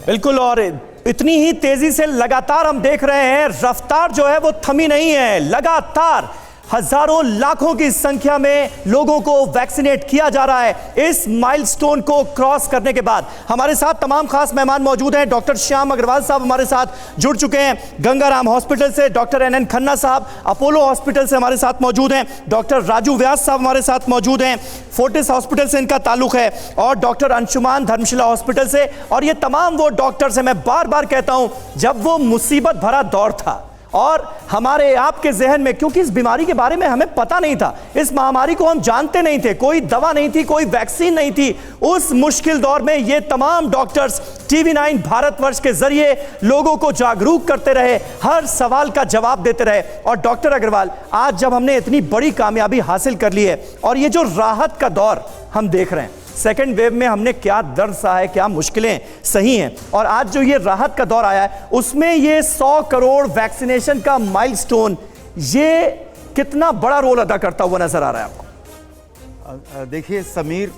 बिल्कुल, और इतनी ही तेजी से लगातार हम देख रहे हैं, रफ्तार जो है वो थमी नहीं है। लगातार हजारों लाखों की संख्या में लोगों को वैक्सीनेट किया जा रहा है। इस माइलस्टोन को क्रॉस करने के बाद हमारे साथ तमाम खास मेहमान मौजूद हैं। डॉक्टर श्याम अग्रवाल साहब हमारे साथ जुड़ चुके हैं गंगाराम हॉस्पिटल से, डॉक्टर NN खन्ना साहब अपोलो हॉस्पिटल से हमारे साथ मौजूद हैं, डॉक्टर राजू व्यास साहब हमारे साथ मौजूद हैं, फोर्टिस हॉस्पिटल से इनका ताल्लुक है, और डॉक्टर अंशुमान धर्मशिला हॉस्पिटल से। और ये तमाम वो डॉक्टर्स हैं, मैं बार बार कहता हूं, जब वो मुसीबत भरा दौर था और हमारे आपके जहन में, क्योंकि इस बीमारी के बारे में हमें पता नहीं था, इस महामारी को हम जानते नहीं थे, कोई दवा नहीं थी, कोई वैक्सीन नहीं थी, उस मुश्किल दौर में ये तमाम डॉक्टर्स TV9 भारतवर्ष के जरिए लोगों को जागरूक करते रहे, हर सवाल का जवाब देते रहे। और डॉक्टर अग्रवाल, आज जब हमने इतनी बड़ी कामयाबी हासिल कर ली है और ये जो राहत का दौर हम देख रहे हैं, सेकेंड वेव में हमने क्या दर्द सहा है, क्या मुश्किलें सही हैं, और आज जो ये राहत का दौर आया है उसमें ये 100 करोड़ वैक्सीनेशन का माइलस्टोन, ये कितना बड़ा रोल अदा करता हुआ नजर आ रहा है आपको? देखिए समीर,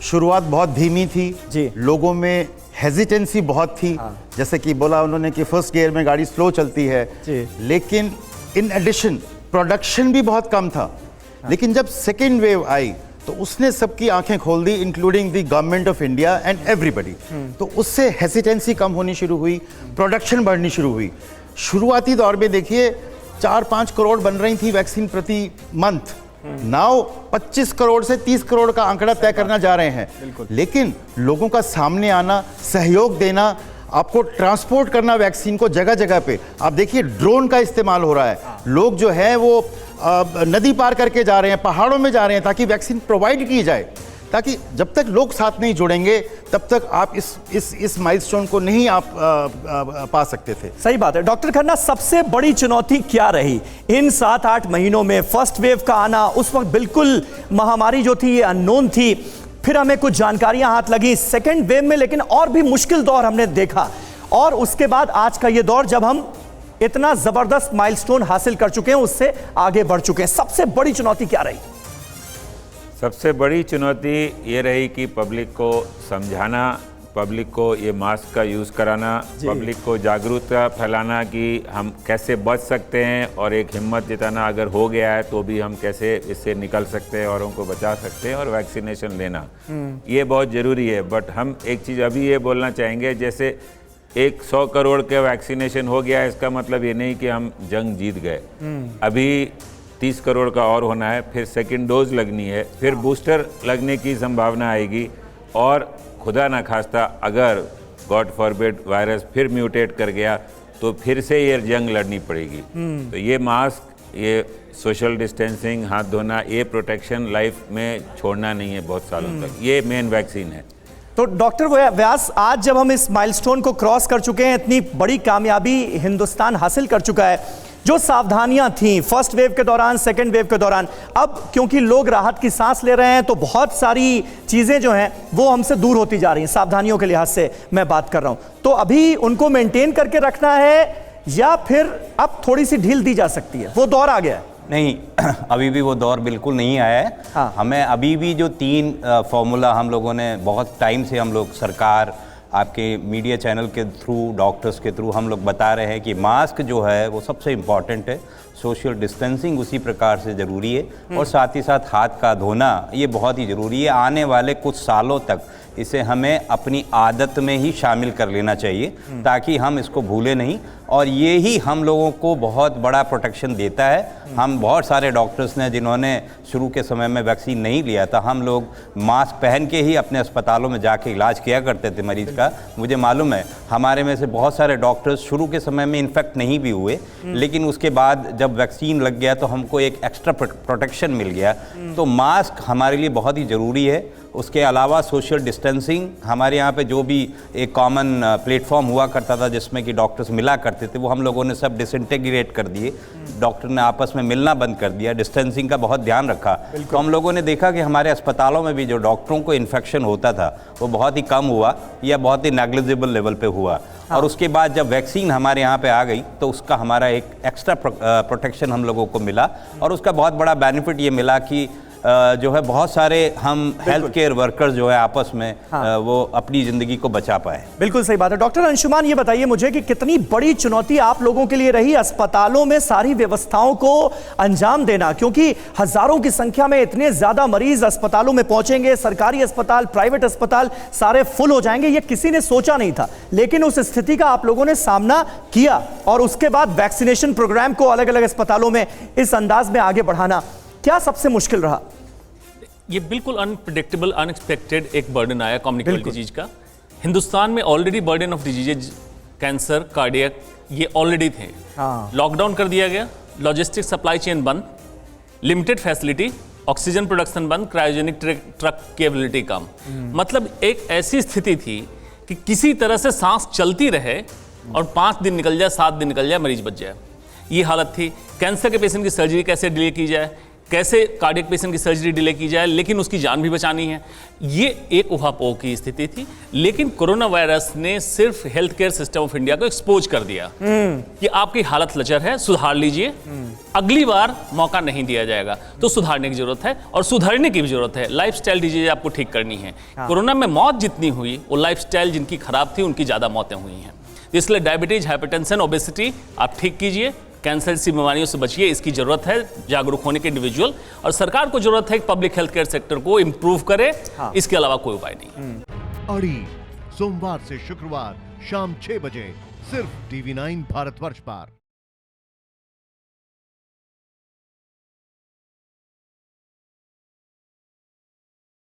शुरुआत बहुत धीमी थी जी, लोगों में हेजिटेंसी बहुत थी। जैसे कि बोला उन्होंने कि फर्स्ट गियर में गाड़ी स्लो चलती है जी। लेकिन इन एडिशन प्रोडक्शन भी बहुत कम था। लेकिन जब सेकेंड वेव आई तो उसने सबकी आंखें खोल दी, including the government of India and everybody. तो उससे हेसिटेंसी कम होनी शुरू हुई, प्रोडक्शन बढ़नी शुरू हुई। शुरुआती दौर में देखिए 4-5 करोड़ बन रही थी वैक्सीन प्रति मंथ, नाउ 25 करोड़ से 30 करोड़ का आंकड़ा तय करना जा रहे हैं। लेकिन लोगों का सामने आना, सहयोग देना, आपको ट्रांसपोर्ट करना वैक्सीन को जगह जगह पे, आप देखिए ड्रोन का इस्तेमाल हो रहा है, लोग जो है वो नदी पार करके जा रहे हैं, पहाड़ों में जा रहे हैं ताकि वैक्सीन प्रोवाइड की जाए। ताकि जब तक लोग साथ नहीं जुड़ेंगे तब तक आप इस माइलस्टोन को नहीं आप पा सकते थे। सही बात है। डॉक्टर खन्ना, सबसे बड़ी चुनौती क्या रही इन 7-8 महीनों में? फर्स्ट वेव का आना, उस वक्त बिल्कुल महामारी जो थी ये अननोन थी, फिर हमें कुछ जानकारियां हाथ लगी सेकेंड वेव में, लेकिन और भी मुश्किल दौर हमने देखा, और उसके बाद आज का ये दौर जब हम इतना जबरदस्त माइलस्टोन हासिल कर चुके हैं, उससे आगे बढ़ चुके हैं। सबसे बड़ी चुनौती क्या रही? सबसे बड़ी चुनौती ये रही कि पब्लिक को समझाना, पब्लिक को ये मास्क का यूज़ कराना, पब्लिक को जागरूकता फैलाना कि हम कैसे बच सकते हैं, और एक हिम्मत जिताना अगर हो गया है तो भी हम कैसे इससे निकल सकते हैं, औरों को बचा सकते हैं, और वैक्सीनेशन लेना ये बहुत ज़रूरी है। बट हम एक चीज़ अभी ये बोलना चाहेंगे, जैसे 100 करोड़ के वैक्सीनेशन हो गया, इसका मतलब ये नहीं कि हम जंग जीत गए। अभी 30 करोड़ का और होना है, फिर सेकंड डोज लगनी है, फिर बूस्टर लगने की संभावना आएगी, और खुदा ना खास्ता अगर गॉड फॉरबिड वायरस फिर म्यूटेट कर गया तो फिर से ये जंग लड़नी पड़ेगी। तो ये मास्क, ये सोशल डिस्टेंसिंग, हाथ धोना, ये प्रोटेक्शन लाइफ में छोड़ना नहीं है बहुत सालों तक, ये मेन वैक्सीन है। तो डॉक्टर व्यास, आज जब हम इस माइलस्टोन को क्रॉस कर चुके हैं, इतनी बड़ी कामयाबी हिंदुस्तान हासिल कर चुका है, जो सावधानियां थीं फर्स्ट वेव के दौरान, सेकेंड वेव के दौरान, अब क्योंकि लोग राहत की सांस ले रहे हैं तो बहुत सारी चीज़ें जो हैं वो हमसे दूर होती जा रही हैं, सावधानियों के लिहाज से मैं बात कर रहा हूं, तो अभी उनको मेंटेन करके रखना है या फिर अब थोड़ी सी ढील दी जा सकती है? वो दौर आ गया है? नहीं, अभी भी वो दौर बिल्कुल नहीं आया है। हाँ। हमें अभी भी जो 3 फॉर्मूला हम लोगों ने बहुत टाइम से, हम लोग सरकार, आपके मीडिया चैनल के थ्रू, डॉक्टर्स के थ्रू हम लोग बता रहे हैं कि मास्क जो है वो सबसे इम्पॉर्टेंट है, सोशल डिस्टेंसिंग उसी प्रकार से ज़रूरी है, और साथ ही साथ हाथ का धोना ये बहुत ही ज़रूरी है। आने वाले कुछ सालों तक इसे हमें अपनी आदत में ही शामिल कर लेना चाहिए ताकि हम इसको भूलें नहीं, और ये ही हम लोगों को बहुत बड़ा प्रोटेक्शन देता है। हम बहुत सारे डॉक्टर्स ने जिन्होंने शुरू के समय में वैक्सीन नहीं लिया था, हम लोग मास्क पहन के ही अपने अस्पतालों में जाके इलाज किया करते थे मरीज़ का। मुझे मालूम है हमारे में से बहुत सारे डॉक्टर्स शुरू के समय में इन्फेक्ट नहीं भी हुए, लेकिन उसके बाद जब वैक्सीन लग गया तो हमको एक एक्स्ट्रा प्रोटेक्शन मिल गया। तो मास्क हमारे लिए बहुत ही ज़रूरी है। उसके अलावा सोशल डिस्टेंसिंग, हमारे यहाँ पे जो भी एक कॉमन प्लेटफॉर्म हुआ करता था जिसमें कि डॉक्टर्स मिला करते थे, वो हम लोगों ने सब डिसइंटीग्रेट कर दिए, डॉक्टर ने आपस में मिलना बंद कर दिया, डिस्टेंसिंग का बहुत ध्यान रखा। तो हम लोगों ने देखा कि हमारे अस्पतालों में भी जो डॉक्टरों को इन्फेक्शन होता था वो बहुत ही कम हुआ या बहुत ही नेग्लिजिबल लेवल पे हुआ। और उसके बाद जब वैक्सीन हमारे यहाँ पे आ गई तो उसका हमारा एक एक्स्ट्रा प्रोटेक्शन हम लोगों को मिला, और उसका बहुत बड़ा बेनिफिट ये मिला कि जो है बहुत सारे हम हेल्थ केयर वर्कर्स जो है आपस में वो अपनी ज़िंदगी को बचा पाए। बिल्कुल सही बात है। डॉक्टर अंशुमान, ये बताइए मुझे कि कितनी बड़ी चुनौती आप लोगों के लिए रही अस्पतालों में सारी व्यवस्थाओं को अंजाम देना, क्योंकि हजारों की संख्या में इतने ज्यादा मरीज अस्पतालों में पहुंचेंगे, सरकारी अस्पताल, प्राइवेट अस्पताल सारे फुल हो जाएंगे, ये किसी ने सोचा नहीं था, लेकिन उस स्थिति का आप लोगों ने सामना किया और उसके बाद वैक्सीनेशन प्रोग्राम को अलग अलग अस्पतालों में इस अंदाज में आगे बढ़ाना, क्या सबसे मुश्किल रहा? ये बिल्कुल अनप्रिडिक्टेबल, अनएक्सपेक्टेड एक बर्डन आया कम्युनिकेबल डिजीज का। हिंदुस्तान में already burden of diseases, cancer, cardiac, ये ऑलरेडी थे। लॉकडाउन कर दिया गया, लॉजिस्टिक सप्लाई चेन बंद, लिमिटेड फैसिलिटी, ऑक्सीजन प्रोडक्शन बंद, क्रायोजेनिक ट्रक की एबिलिटी कम। मतलब एक ऐसी स्थिति थी कि किसी तरह से सांस चलती रहे और 5 दिन निकल जाए, 7 दिन निकल जाए, मरीज बच जाए, ये हालत थी। कैंसर के पेशेंट की सर्जरी कैसे डिले की जाए, कैसे कार्डियक पेशेंट की सर्जरी डिले की जाए, लेकिन उसकी जान भी बचानी है, ये एक उहापोह की स्थिति थी। लेकिन कोरोना वायरस ने सिर्फ health care system of India को एक्सपोज कर दिया कि आपकी हालत लचर है, सुधार लीजिए, अगली बार मौका नहीं दिया जाएगा। तो सुधारने की जरूरत है और सुधारने की भी जरूरत है। लाइफस्टाइल डिजीज आपको ठीक करनी है। कोरोना में मौत जितनी हुई, वो लाइफस्टाइल जिनकी खराब थी उनकी ज्यादा मौतें हुई हैं। इसलिए डायबिटीज, हाइपरटेंशन, ओबेसिटी आप ठीक कीजिए, कैंसर सी बीमारियों से बचिए, इसकी जरूरत है जागरूक होने के इंडिविजुअल, और सरकार को जरूरत है कि पब्लिक हेल्थ केयर सेक्टर को इंप्रूव करे। इसके अलावा कोई उपाय नहीं। अड़ी सोमवार से शुक्रवार शाम 6 बजे सिर्फ TV9 भारतवर्ष पर।